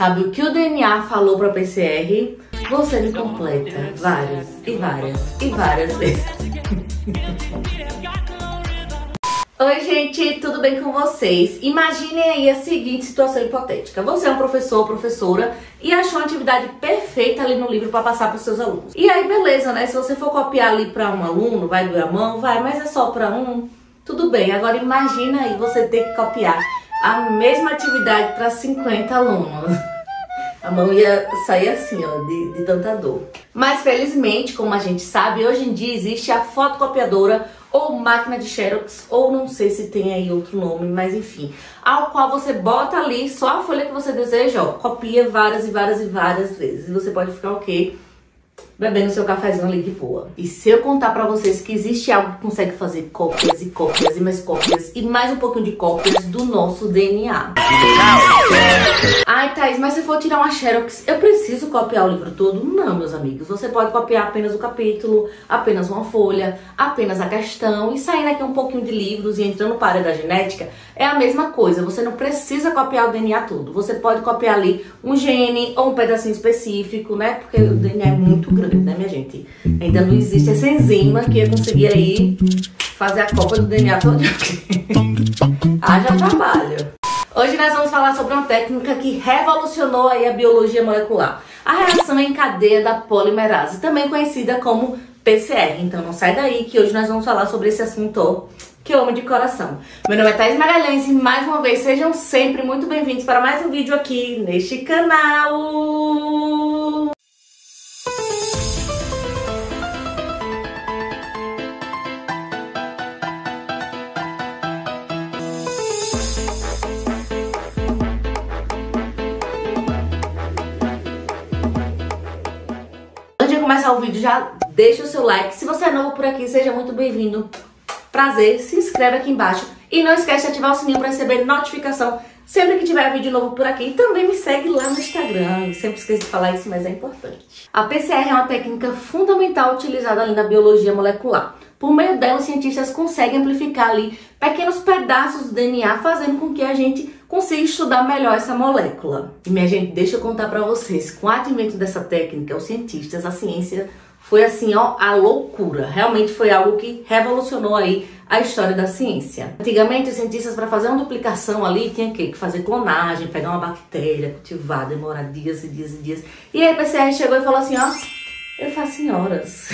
Sabe o que o DNA falou para PCR? Você me completa várias e várias e várias vezes. Oi gente, tudo bem com vocês? Imaginem aí a seguinte situação hipotética. Você é um professor ou professora e achou uma atividade perfeita ali no livro para passar para os seus alunos. E aí beleza, né? Se você for copiar ali para um aluno, vai doer a mão? Vai, mas é só para um? Tudo bem. Agora imagina aí você ter que copiar a mesma atividade para 50 alunos. A mão ia sair assim, ó, de tanta dor. Mas felizmente, como a gente sabe, hoje em dia existe a fotocopiadora ou máquina de Xerox, ou não sei se tem aí outro nome, mas enfim, ao qual você bota ali só a folha que você deseja, ó, copia várias e várias e várias vezes. E você pode ficar o quê? Bebendo seu cafezinho ali de boa. E se eu contar pra vocês que existe algo que consegue fazer cópias e cópias e mais cópias e mais um pouquinho de cópias do nosso DNA. Ai, Thaís, mas se for tirar uma Xerox, eu preciso copiar o livro todo? Não, meus amigos. Você pode copiar apenas o capítulo, apenas uma folha, apenas a questão. E saindo aqui um pouquinho de livros e entrando para a área da genética, é a mesma coisa. Você não precisa copiar o DNA todo. Você pode copiar ali um gene ou um pedacinho específico, né? Porque o DNA é muito grande, né, minha gente? Ainda não existe essa enzima que ia conseguir aí fazer a cópia do DNA todo. Haja trabalho. Hoje nós vamos falar sobre uma técnica que revolucionou aí a biologia molecular. A reação em cadeia da polimerase, também conhecida como PCR. Então não sai daí que hoje nós vamos falar sobre esse assunto que eu amo de coração. Meu nome é Thaís Magalhães e mais uma vez sejam sempre muito bem-vindos para mais um vídeo aqui neste canal. Antes de começar o vídeo, já deixa o seu like. Se você é novo por aqui, seja muito bem-vindo. Prazer, se inscreve aqui embaixo. E não esquece de ativar o sininho para receber notificação sempre que tiver vídeo novo por aqui. E também me segue lá no Instagram. Eu sempre esqueço de falar isso, mas é importante. A PCR é uma técnica fundamental utilizada ali na biologia molecular. Por meio dela, os cientistas conseguem amplificar ali pequenos pedaços do DNA, fazendo com que a gente consiga estudar melhor essa molécula. E minha gente, deixa eu contar pra vocês, com o advento dessa técnica, os cientistas, a ciência, foi assim, ó, a loucura. Realmente foi algo que revolucionou aí a história da ciência. Antigamente, os cientistas, para fazer uma duplicação ali, tinham que fazer clonagem, pegar uma bactéria, cultivar, demorar dias e dias e dias. E aí a PCR chegou e falou assim, ó, eu faço em horas.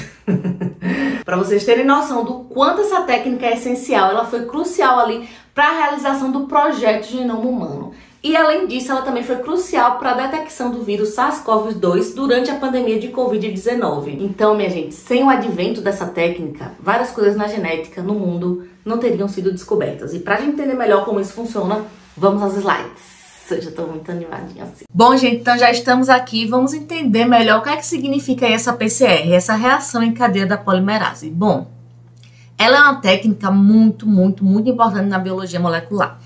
Para vocês terem noção do quanto essa técnica é essencial, ela foi crucial ali para a realização do projeto Genoma Humano. E além disso, ela também foi crucial para a detecção do vírus SARS-CoV-2 durante a pandemia de Covid-19. Então, minha gente, sem o advento dessa técnica, várias coisas na genética, no mundo, não teriam sido descobertas. E para a gente entender melhor como isso funciona, vamos aos slides. Eu já tô muito animadinha assim. Bom, gente, então já estamos aqui. Vamos entender melhor o que é que significa essa PCR, essa reação em cadeia da polimerase. Bom, ela é uma técnica muito importante na biologia molecular.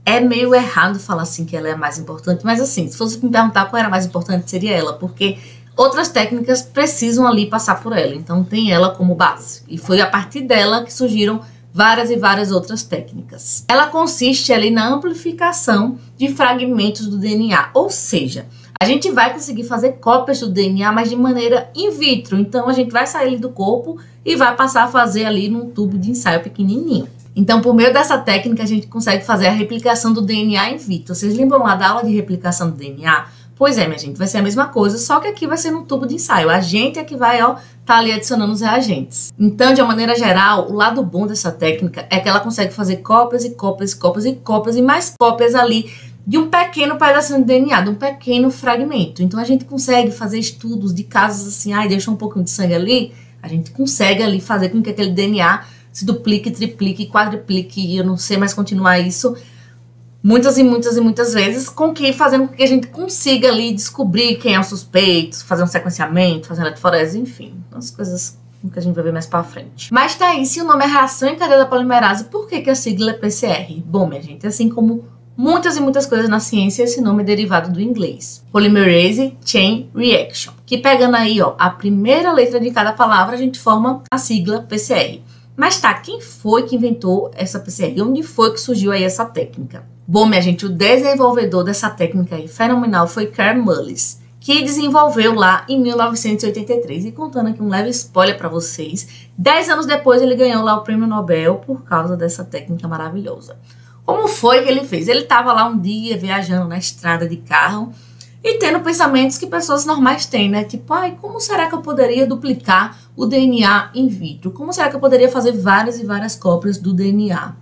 É meio errado falar assim que ela é a mais importante, mas assim, se fosse me perguntar qual era a mais importante, seria ela, porque outras técnicas precisam ali passar por ela. Então tem ela como base. E foi a partir dela que surgiram várias e várias outras técnicas. Ela consiste ali na amplificação de fragmentos do DNA, ou seja, a gente vai conseguir fazer cópias do DNA, mas de maneira in vitro. Então a gente vai sair ali do corpo e vai passar a fazer ali num tubo de ensaio pequenininho. Então, por meio dessa técnica, a gente consegue fazer a replicação do DNA in vitro. Vocês lembram lá da aula de replicação do DNA? Pois é, minha gente, vai ser a mesma coisa, só que aqui vai ser num tubo de ensaio. A gente é que vai, ó, tá ali adicionando os reagentes. Então, de uma maneira geral, o lado bom dessa técnica é que ela consegue fazer cópias e cópias e cópias e cópias e mais cópias ali de um pequeno pedacinho de DNA, de um pequeno fragmento. Então, a gente consegue fazer estudos de casos assim, ai, deixa um pouquinho de sangue ali, a gente consegue ali fazer com que aquele DNA se duplique, triplique, quadriplique, e eu não sei mais continuar isso, muitas e muitas e muitas vezes, fazendo com que a gente consiga ali descobrir quem é o suspeito, fazer um sequenciamento, fazer eletroforese, enfim, as coisas que a gente vai ver mais pra frente. Mas tá aí, se o nome é reação em cadeia da polimerase, por que a sigla é PCR? Bom, minha gente, assim como muitas e muitas coisas na ciência, esse nome é derivado do inglês. Polymerase Chain Reaction, que pegando aí, ó, a primeira letra de cada palavra, a gente forma a sigla PCR. Mas tá, quem foi que inventou essa PCR? Onde foi que surgiu aí essa técnica? Bom, minha gente, o desenvolvedor dessa técnica aí fenomenal foi Carl Mullis, que desenvolveu lá em 1983. E contando aqui um leve spoiler para vocês, 10 anos depois ele ganhou lá o prêmio Nobel por causa dessa técnica maravilhosa. Como foi que ele fez? Ele estava lá um dia viajando na estrada de carro e tendo pensamentos que pessoas normais têm, né? Tipo, ai, como será que eu poderia duplicar o DNA in vitro? Como será que eu poderia fazer várias e várias cópias do DNA?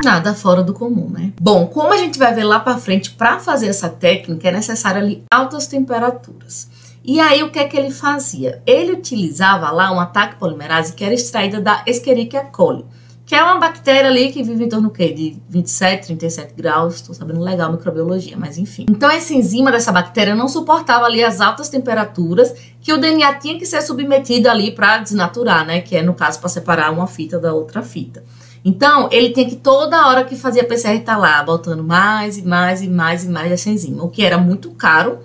Nada fora do comum, né? Bom, como a gente vai ver lá pra frente, para fazer essa técnica é necessário ali altas temperaturas. E aí o que é que ele fazia? Ele utilizava lá uma TAC polimerase que era extraída da Escherichia coli, que é uma bactéria ali que vive em torno de 27, 37 graus. Estou sabendo legal microbiologia, mas enfim. Então essa enzima dessa bactéria não suportava ali as altas temperaturas que o DNA tinha que ser submetido ali para desnaturar, né? Que é no caso para separar uma fita da outra fita. Então, ele tinha que toda hora que fazia PCR estar lá, botando mais e mais e mais e mais essa enzima, o que era muito caro,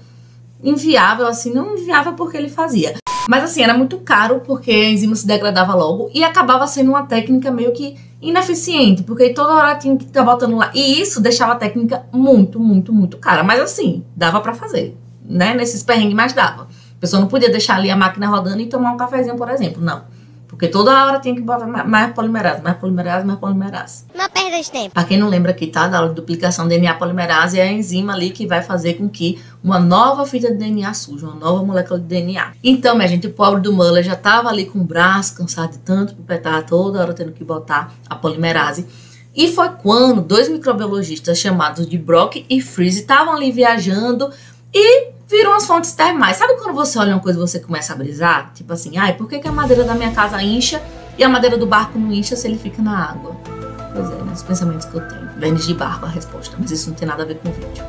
inviável, assim, não inviável porque ele fazia. Mas assim, era muito caro porque a enzima se degradava logo e acabava sendo uma técnica meio que ineficiente, porque toda hora tinha que estar botando lá. E isso deixava a técnica muito, muito, muito cara. Mas assim, dava pra fazer, né? Nesses perrengues mais dava. A pessoa não podia deixar ali a máquina rodando e tomar um cafezinho, por exemplo, não. Porque toda hora tinha que botar mais polimerase, mais polimerase, mais polimerase. Não perda de tempo. Pra quem não lembra aqui, tá? Da aula de duplicação DNA polimerase é a enzima ali que vai fazer com que uma nova fita de DNA surja, uma nova molécula de DNA. Então, minha gente, o pobre do Muller já tava ali com o braço cansado de tanto pipetar, toda hora tendo que botar a polimerase. E foi quando dois microbiologistas chamados de Brock e Freeze estavam ali viajando e viram as fontes termais. Sabe quando você olha uma coisa e você começa a brisar? Tipo assim, ai, por que a madeira da minha casa incha e a madeira do barco não incha se ele fica na água? Pois é, né? Os pensamentos que eu tenho. Verniz de barco a resposta, mas isso não tem nada a ver com o vídeo.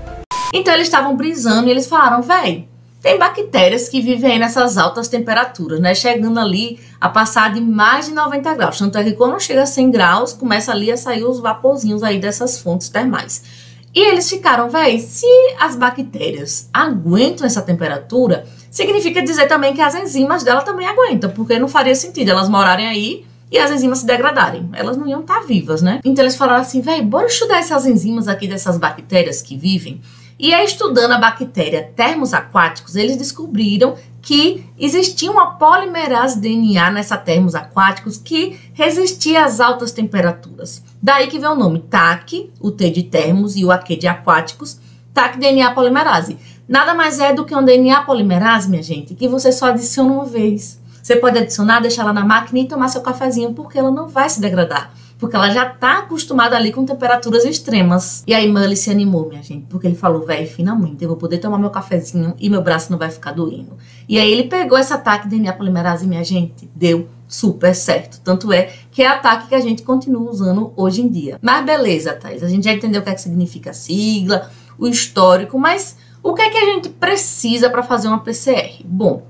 Então eles estavam brisando e eles falaram, véi, tem bactérias que vivem aí nessas altas temperaturas, né? Chegando ali a passar de mais de 90 graus. Tanto é que quando chega a 100 graus, começa ali a sair os vaporzinhos aí dessas fontes termais. E eles ficaram, véi, se as bactérias aguentam essa temperatura, significa dizer também que as enzimas dela também aguentam, porque não faria sentido elas morarem aí e as enzimas se degradarem. Elas não iam estar vivas, né? Então eles falaram assim, véi, bora estudar essas enzimas aqui dessas bactérias que vivem. E aí, estudando a bactéria termos aquáticos, eles descobriram que existia uma polimerase DNA nessa termos aquáticos que resistia às altas temperaturas. Daí que vem o nome TAC, o T de termos e o AQ de aquáticos, TAC DNA polimerase. Nada mais é do que um DNA polimerase, minha gente, que você só adiciona uma vez. Você pode adicionar, deixar ela na máquina e tomar seu cafezinho, porque ela não vai se degradar. Porque ela já tá acostumada ali com temperaturas extremas. E aí Mullis se animou, minha gente, porque ele falou, véi, finalmente eu vou poder tomar meu cafezinho e meu braço não vai ficar doendo. E aí ele pegou essa TAC DNA polimerase, minha gente, deu super certo. Tanto é que é a TAC que a gente continua usando hoje em dia. Mas beleza, Thaís, a gente já entendeu o que é que significa a sigla, o histórico, mas o que é que a gente precisa para fazer uma PCR? Bom,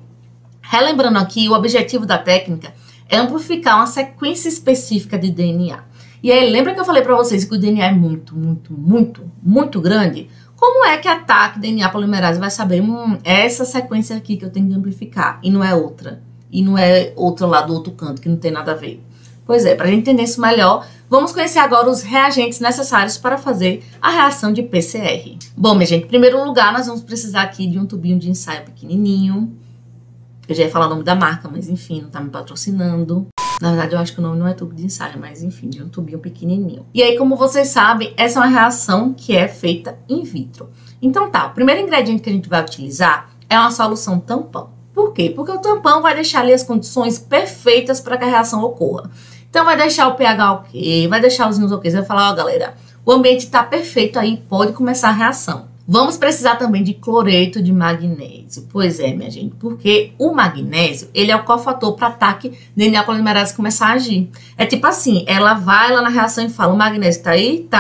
relembrando aqui, o objetivo da técnica é amplificar uma sequência específica de DNA. E aí, lembra que eu falei para vocês que o DNA é muito, muito, muito, muito grande? Como é que a TAC DNA polimerase vai saber, é essa sequência aqui que eu tenho que amplificar e não é outra? E não é outra lá do outro canto, que não tem nada a ver? Pois é, para a gente entender isso melhor, vamos conhecer agora os reagentes necessários para fazer a reação de PCR. Bom, minha gente, em primeiro lugar, nós vamos precisar aqui de um tubinho de ensaio pequenininho. Eu já ia falar o nome da marca, mas enfim, não tá me patrocinando. Na verdade, eu acho que o nome não é tubo de ensaio, mas enfim, de um tubinho pequenininho. E aí, como vocês sabem, essa é uma reação que é feita in vitro. Então tá, o primeiro ingrediente que a gente vai utilizar é uma solução tampão. Por quê? Porque o tampão vai deixar ali as condições perfeitas para que a reação ocorra. Então vai deixar o pH ok, vai deixar os íons ok. Você vai falar, ó galera, o ambiente tá perfeito aí, pode começar a reação. Vamos precisar também de cloreto de magnésio. Pois é, minha gente, porque o magnésio, ele é o cofator para TAC DNA polimerase começar a agir. É tipo assim, ela vai lá na reação e fala, o magnésio tá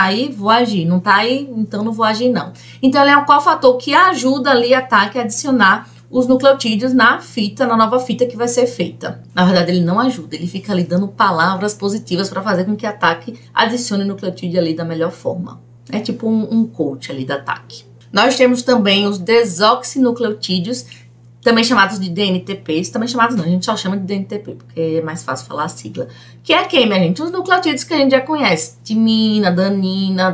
aí, vou agir. Não tá aí, então não vou agir não. Então ele é um cofator que ajuda ali a TAC a adicionar os nucleotídeos na fita, na nova fita que vai ser feita. Na verdade, ele não ajuda, ele fica ali dando palavras positivas para fazer com que a TAC adicione nucleotídeo ali da melhor forma. É tipo um coach ali da TAC. Nós temos também os desoxinucleotídeos, também chamados de DNTPs, também chamados não, a gente só chama de DNTP, porque é mais fácil falar a sigla. Que é quem, minha gente? Os nucleotídeos que a gente já conhece. Timina, adenina,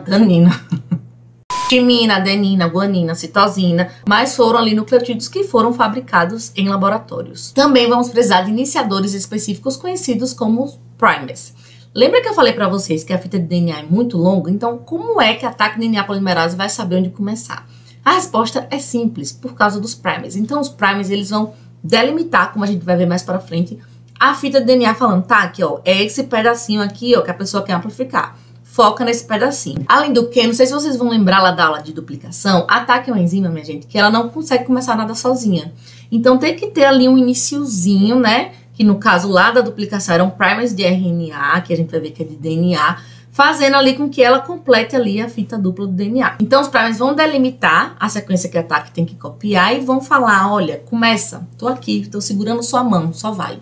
guanina, citosina, mas foram ali nucleotídeos que foram fabricados em laboratórios. Também vamos precisar de iniciadores específicos conhecidos como primers. Lembra que eu falei para vocês que a fita de DNA é muito longa? Então, como é que a ATAC DNA polimerase vai saber onde começar? A resposta é simples, por causa dos primers. Então, os primers, eles vão delimitar, como a gente vai ver mais para frente, a fita de DNA falando, tá, aqui, ó, é esse pedacinho aqui, ó, que a pessoa quer amplificar. Foca nesse pedacinho. Além do que, não sei se vocês vão lembrar lá da aula de duplicação, a ATAC é uma enzima, minha gente, que ela não consegue começar nada sozinha. Então, tem que ter ali um iniciozinho, né, que no caso lá da duplicação eram primers de RNA, que a gente vai ver que é de DNA, fazendo ali com que ela complete ali a fita dupla do DNA. Então, os primers vão delimitar a sequência que a ATAC tem que copiar e vão falar, olha, começa, tô aqui, tô segurando sua mão, só vai.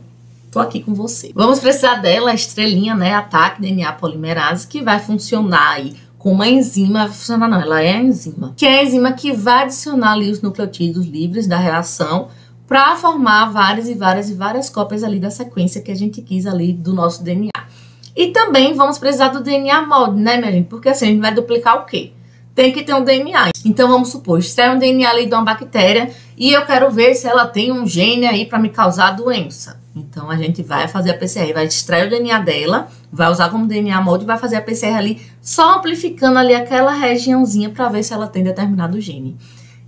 Tô aqui com você. Vamos precisar dela, a estrelinha, né, ATAC DNA polimerase, que vai funcionar aí com uma enzima, vai funcionar não, ela é a enzima, que é a enzima que vai adicionar ali os nucleotídeos livres da reação para formar várias cópias ali da sequência que a gente quis ali do nosso DNA. E também vamos precisar do DNA molde, né, minha gente? Porque assim, a gente vai duplicar o quê? Tem que ter um DNA. Então, vamos supor, extrai um DNA ali de uma bactéria e eu quero ver se ela tem um gene aí para me causar doença. Então, a gente vai fazer a PCR, vai extrair o DNA dela, vai usar como DNA molde e vai fazer a PCR ali, só amplificando ali aquela regiãozinha para ver se ela tem determinado gene.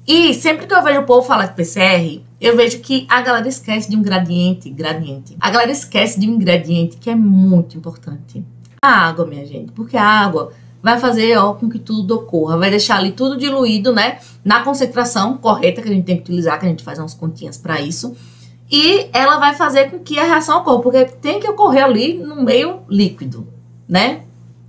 E sempre que eu vejo o povo falar de PCR, eu vejo que a galera esquece de um gradiente. A galera esquece de um ingrediente que é muito importante. A água, minha gente, porque a água vai fazer, ó, com que tudo ocorra, vai deixar ali tudo diluído, né, na concentração correta que a gente tem que utilizar, que a gente faz umas continhas para isso. E ela vai fazer com que a reação ocorra, porque tem que ocorrer ali no meio líquido, né?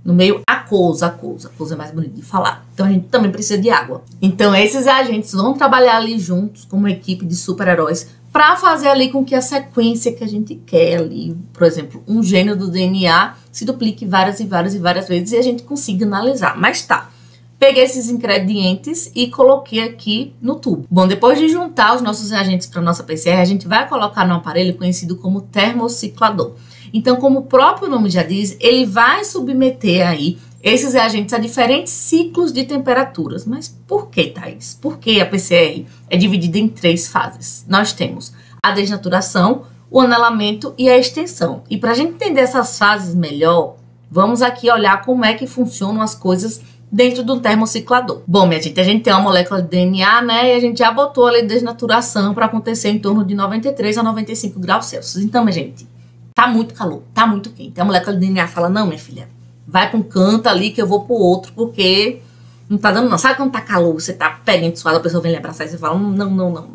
No meio aquoso, aquoso é mais bonito de falar. Então, a gente também precisa de água. Então, esses agentes vão trabalhar ali juntos, como uma equipe de super-heróis, para fazer ali com que a sequência que a gente quer ali, por exemplo, um gene do DNA, se duplique várias vezes e a gente consiga analisar. Mas tá, peguei esses ingredientes e coloquei aqui no tubo. Bom, depois de juntar os nossos reagentes para nossa PCR, a gente vai colocar num aparelho conhecido como termociclador. Então, como o próprio nome já diz, ele vai submeter aí esses reagentes a diferentes ciclos de temperaturas. Mas por que, Thaís? Porque a PCR é dividida em 3 fases. Nós temos a desnaturação, o anelamento e a extensão. E para a gente entender essas fases melhor, vamos aqui olhar como é que funcionam as coisas dentro do termociclador. Bom, minha gente, a gente tem uma molécula de DNA, né? E a gente já botou ali desnaturação para acontecer em torno de 93 a 95 graus Celsius. Então, minha gente, tá muito calor, tá muito quente. A molécula de DNA fala, não, minha filha, vai para um canto ali que eu vou pro outro, porque não tá dando não. Sabe quando tá calor, você tá pegando suado, a pessoa vem lhe abraçar e você fala, não,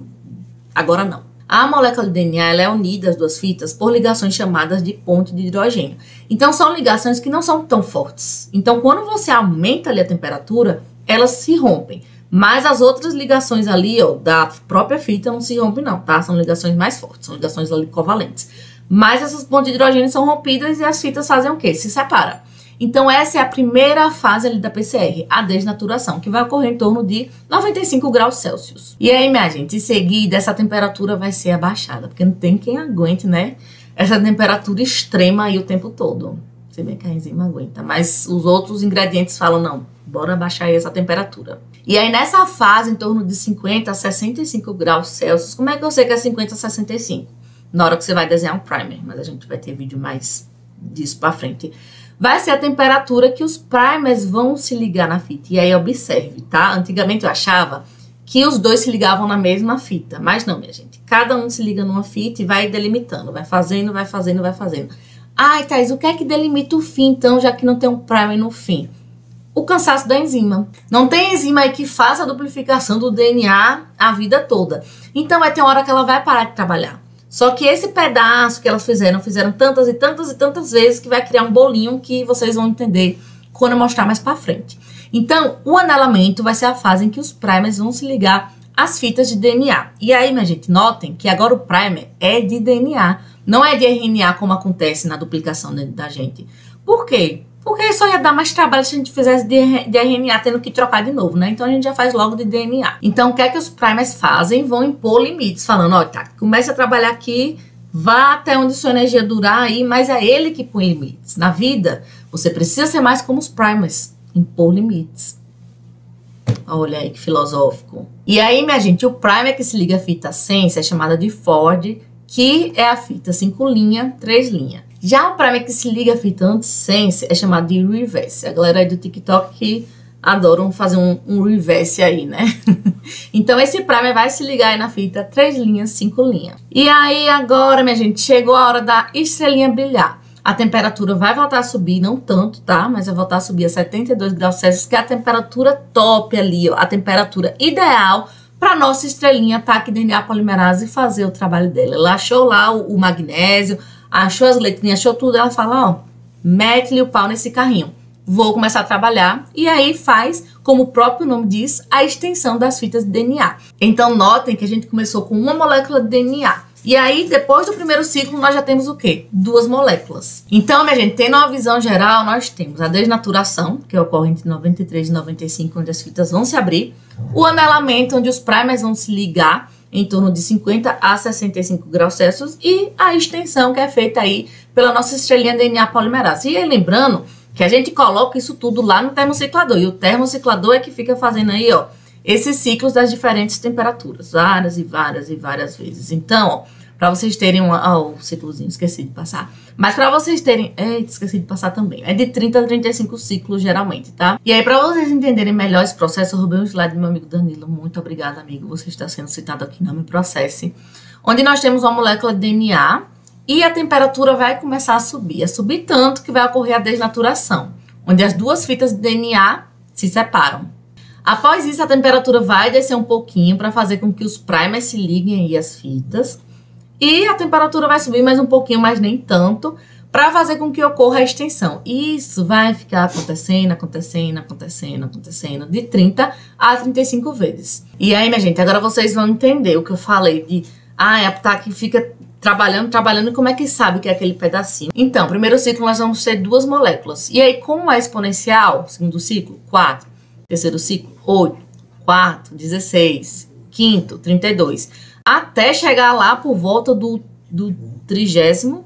agora não. A molécula de DNA, ela é unida, as duas fitas, por ligações chamadas de ponte de hidrogênio. Então, são ligações que não são tão fortes. Então, quando você aumenta ali a temperatura, elas se rompem. Mas as outras ligações ali, ó, da própria fita não se rompem não, tá? São ligações mais fortes, são ligações ali covalentes. Mas essas pontes de hidrogênio são rompidas e as fitas fazem o quê? Se separam. Então, essa é a primeira fase ali da PCR, a desnaturação, que vai ocorrer em torno de 95 graus Celsius. E aí, minha gente, em seguida, essa temperatura vai ser abaixada, porque não tem quem aguente, né? Essa temperatura extrema aí o tempo todo. Se bem que a enzima aguenta, mas os outros ingredientes falam, não, bora abaixar aí essa temperatura. E aí, nessa fase, em torno de 50 a 65 graus Celsius, como é que eu sei que é 50 a 65? Na hora que você vai desenhar um primer, mas a gente vai ter vídeo mais disso pra frente. Vai ser a temperatura que os primers vão se ligar na fita. E aí, observe, tá? Antigamente eu achava que os dois se ligavam na mesma fita. Mas não, minha gente. Cada um se liga numa fita e vai delimitando. Vai fazendo. Ai, Thaís, o que é que delimita o fim, então, já que não tem um primer no fim? O cansaço da enzima. Não tem enzima aí que faça a duplicação do DNA a vida toda. Então, vai ter uma hora que ela vai parar de trabalhar. Só que esse pedaço que elas fizeram tantas e tantas vezes que vai criar um bolinho que vocês vão entender quando eu mostrar mais pra frente. Então, o anelamento vai ser a fase em que os primers vão se ligar às fitas de DNA. E aí, minha gente, notem que agora o primer é de DNA, não é de RNA como acontece na duplicação da gente. Por quê? Porque só ia dar mais trabalho se a gente fizesse de RNA tendo que trocar de novo, né? Então a gente já faz logo de DNA. Então o que é que os primers fazem? Vão impor limites, falando, ó, tá, comece a trabalhar aqui, vá até onde sua energia durar aí, mas é ele que põe limites. Na vida, você precisa ser mais como os primers, impor limites. Olha aí que filosófico. E aí, minha gente, o primer que se liga à fita Sense é chamada de forward, que é a fita 5 linha, 3 linha. Já o primer que se liga à fita anti-sense é chamado de reverse. A galera aí do TikTok que adoram fazer um reverse aí, né? Então esse primer vai se ligar aí na fita 3 linhas, 5 linhas. E aí agora, minha gente, chegou a hora da estrelinha brilhar. A temperatura vai voltar a subir, não tanto, tá? Mas vai voltar a subir a 72 graus Celsius, que é a temperatura top ali, ó. A temperatura ideal para nossa estrelinha TAC DNA polimerase e fazer o trabalho dela. Ela achou lá o magnésio, achou as letrinhas, achou tudo. Ela fala, ó, mete-lhe o pau nesse carrinho. Vou começar a trabalhar. E aí faz, como o próprio nome diz, a extensão das fitas de DNA. Então notem que a gente começou com uma molécula de DNA. E aí, depois do primeiro ciclo, nós já temos o quê? 2 moléculas. Então, minha gente, tendo uma visão geral, nós temos a desnaturação, que ocorre entre 93 e 95, onde as fitas vão se abrir. O anelamento, onde os primers vão se ligar em torno de 50 a 65 graus Celsius. E a extensão, que é feita aí pela nossa estrelinha DNA polimerase. E aí, lembrando que a gente coloca isso tudo lá no termociclador. E o termociclador é que fica fazendo aí, ó, esses ciclos das diferentes temperaturas, várias e várias e várias vezes. Então, ó, para vocês terem o ciclozinho, esqueci de passar. Mas para vocês terem, esqueci de passar também. É de 30 a 35 ciclos geralmente, tá? E aí, para vocês entenderem melhor esse processo, eu roubei um slide do meu amigo Danilo. Muito obrigada, amigo. Você está sendo citado aqui, não me processe. Onde nós temos uma molécula de DNA e a temperatura vai começar a subir tanto que vai ocorrer a desnaturação, onde as 2 fitas de DNA se separam. Após isso, a temperatura vai descer um pouquinho para fazer com que os primers se liguem aí às fitas. E a temperatura vai subir mais um pouquinho, mas nem tanto, para fazer com que ocorra a extensão. Isso vai ficar acontecendo, de 30 a 35 vezes. E aí, minha gente, agora vocês vão entender o que eu falei de... a TAC fica trabalhando, e como é que sabe que é aquele pedacinho? Então, primeiro ciclo nós vamos ter 2 moléculas. E aí, como é exponencial, segundo ciclo, 4. Terceiro ciclo, 8. Quarto, 16. Quinto, 32. Até chegar lá por volta do 30º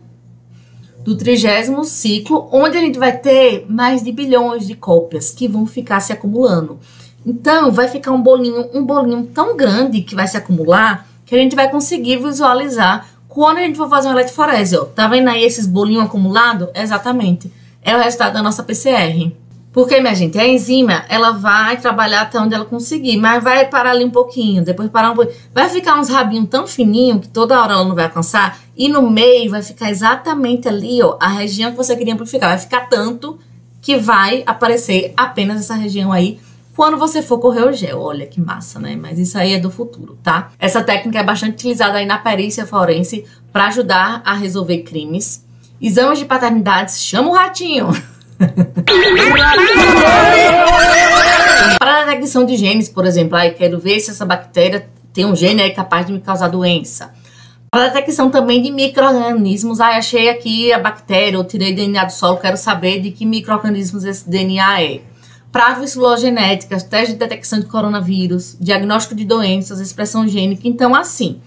ciclo, onde a gente vai ter mais de bilhões de cópias que vão ficar se acumulando. Então, vai ficar um bolinho tão grande que vai se acumular, que a gente vai conseguir visualizar quando a gente for fazer uma eletroforese, ó. Tá vendo aí esses bolinhos acumulados? Exatamente. É o resultado da nossa PCR. Porque, minha gente, a enzima, ela vai trabalhar até onde ela conseguir, mas vai parar ali um pouquinho, depois parar um pouquinho. Vai ficar uns rabinhos tão fininhos que toda hora ela não vai alcançar, e no meio vai ficar exatamente ali, ó, a região que você queria amplificar. Vai ficar tanto que vai aparecer apenas essa região aí quando você for correr o gel. Olha que massa, né? Mas isso aí é do futuro, tá? Essa técnica é bastante utilizada aí na perícia forense para ajudar a resolver crimes. Exames de paternidade, chama o ratinho! Para a detecção de genes, por exemplo, aí quero ver se essa bactéria tem um gene aí capaz de me causar doença. Para a detecção também de micro-organismos, achei aqui a bactéria, ou tirei DNA do solo, quero saber de que micro-organismos esse DNA é. Provas filogenéticas, teste de detecção de coronavírus, diagnóstico de doenças, expressão gênica. Então, assim,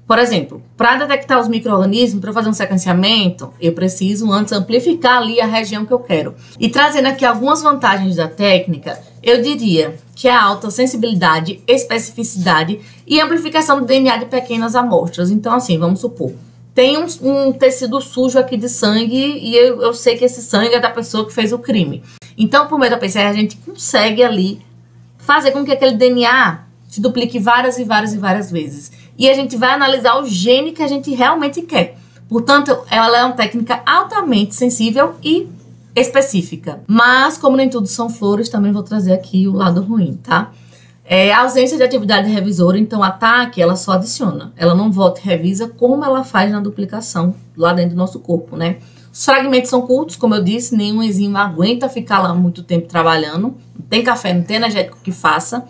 por exemplo, para detectar os micro-organismos, para fazer um sequenciamento, eu preciso antes amplificar ali a região que eu quero. E trazendo aqui algumas vantagens da técnica, eu diria que é a alta sensibilidade, especificidade e amplificação do DNA de pequenas amostras. Então, assim, vamos supor, tem um tecido sujo aqui de sangue e eu sei que esse sangue é da pessoa que fez o crime. Então, por meio da PCR, a gente consegue ali fazer com que aquele DNA se duplique várias e várias e várias vezes. E a gente vai analisar o gene que a gente realmente quer. Portanto, ela é uma técnica altamente sensível e específica. Mas, como nem tudo são flores, também vou trazer aqui o lado ruim, tá? A ausência de atividade revisora, então a TAC, ela só adiciona. Ela não volta e revisa como ela faz na duplicação lá dentro do nosso corpo, né? Os fragmentos são curtos, como eu disse, nenhum enzima aguenta ficar lá muito tempo trabalhando. Não tem café, não tem energético que faça.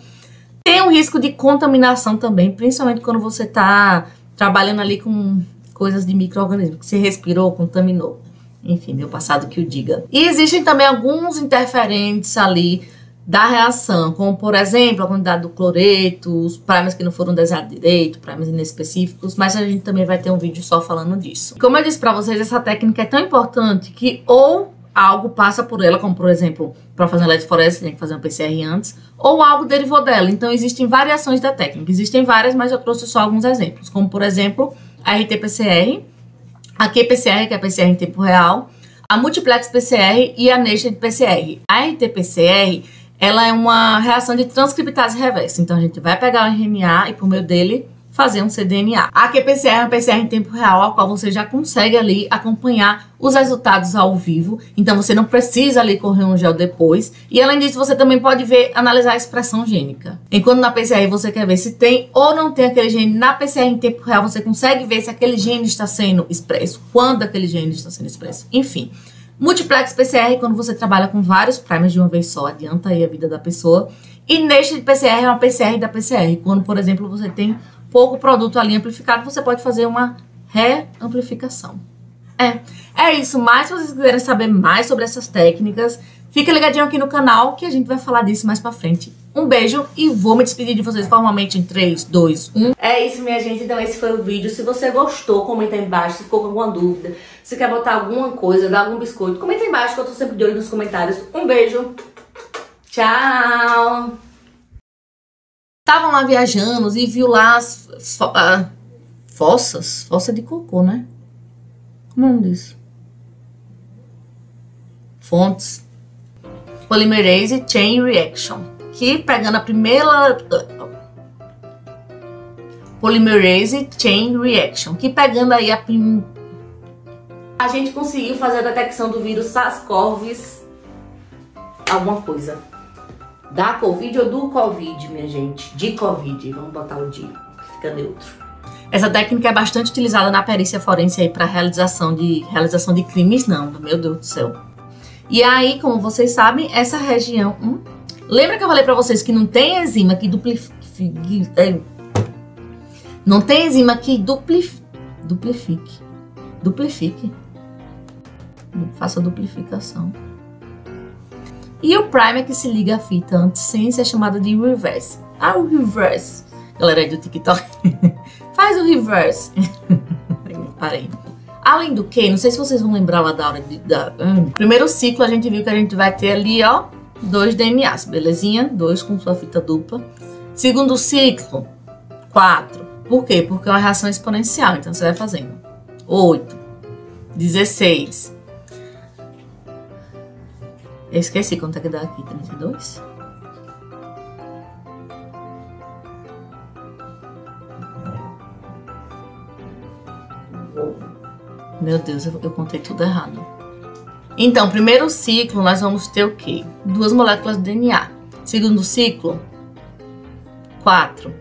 Tem um risco de contaminação também, principalmente quando você está trabalhando ali com coisas de micro-organismos, que você respirou, contaminou. Enfim, meu passado que o diga. E existem também alguns interferentes ali da reação, como por exemplo a quantidade do cloreto, os primers que não foram desenhados direito, primers inespecíficos, mas a gente também vai ter um vídeo só falando disso. Como eu disse pra vocês, essa técnica é tão importante que ou algo passa por ela, como por exemplo, para fazer uma eletroforese tem que fazer um PCR antes, ou algo derivou dela. Então existem variações da técnica, existem várias, mas eu trouxe só alguns exemplos, como por exemplo a RT-PCR, a qPCR, que é a PCR em tempo real, a Multiplex PCR e a Nested PCR. A RT-PCR, ela é uma reação de transcriptase reversa. Então, a gente vai pegar o RNA e, por meio dele, fazer um cDNA. A qPCR é uma PCR em tempo real, a qual você já consegue ali acompanhar os resultados ao vivo. Então, você não precisa ali correr um gel depois. E, além disso, você também pode ver, analisar a expressão gênica. Enquanto na PCR você quer ver se tem ou não tem aquele gene, na PCR em tempo real você consegue ver se aquele gene está sendo expresso, quando aquele gene está sendo expresso. Enfim. Multiplex PCR, quando você trabalha com vários primers de uma vez só, adianta aí a vida da pessoa. E Nested PCR é uma PCR da PCR. Quando, por exemplo, você tem pouco produto ali amplificado, você pode fazer uma reamplificação. É isso. Mas se vocês quiserem saber mais sobre essas técnicas, fica ligadinho aqui no canal que a gente vai falar disso mais pra frente. Um beijo e vou me despedir de vocês formalmente em 3, 2, 1. É isso, minha gente. Então esse foi o vídeo. Se você gostou, comenta aí embaixo. Se ficou com alguma dúvida, se quer botar alguma coisa, dar algum biscoito, comenta aí embaixo que eu tô sempre de olho nos comentários. Um beijo. Tchau. Estavam lá viajando e viu lá as fossas. Fossa de cocô, né? Como é o nome disso? Fontes. Polymerase Chain Reaction. Que pegando a primeira... Polymerase Chain Reaction. Que pegando aí a gente conseguiu fazer a detecção do vírus SARS-CoV... alguma coisa. Da Covid ou do Covid, minha gente? De Covid. Vamos botar o de, fica neutro. Essa técnica é bastante utilizada na perícia forense aí para realização de crimes, não, meu Deus do céu. E aí, como vocês sabem, essa região... Lembra que eu falei pra vocês que não tem enzima que não tem enzima que duplifique. Faça duplificação. E o primer que se liga à fita anti-ciência é chamada de reverse. Ah, o reverse. Galera aí do TikTok. Faz o reverse. Parei. Além do que, não sei se vocês vão lembrar lá da hora primeiro ciclo a gente viu que a gente vai ter ali, ó, 2 DNAs, belezinha? 2 com sua fita dupla. Segundo ciclo, 4. Por quê? Porque é uma reação exponencial, então você vai fazendo 8, 16. Eu esqueci quanto é que dá aqui, 32? Meu Deus, eu contei tudo errado. Então, primeiro ciclo, nós vamos ter o quê? 2 moléculas de DNA. Segundo ciclo, 4.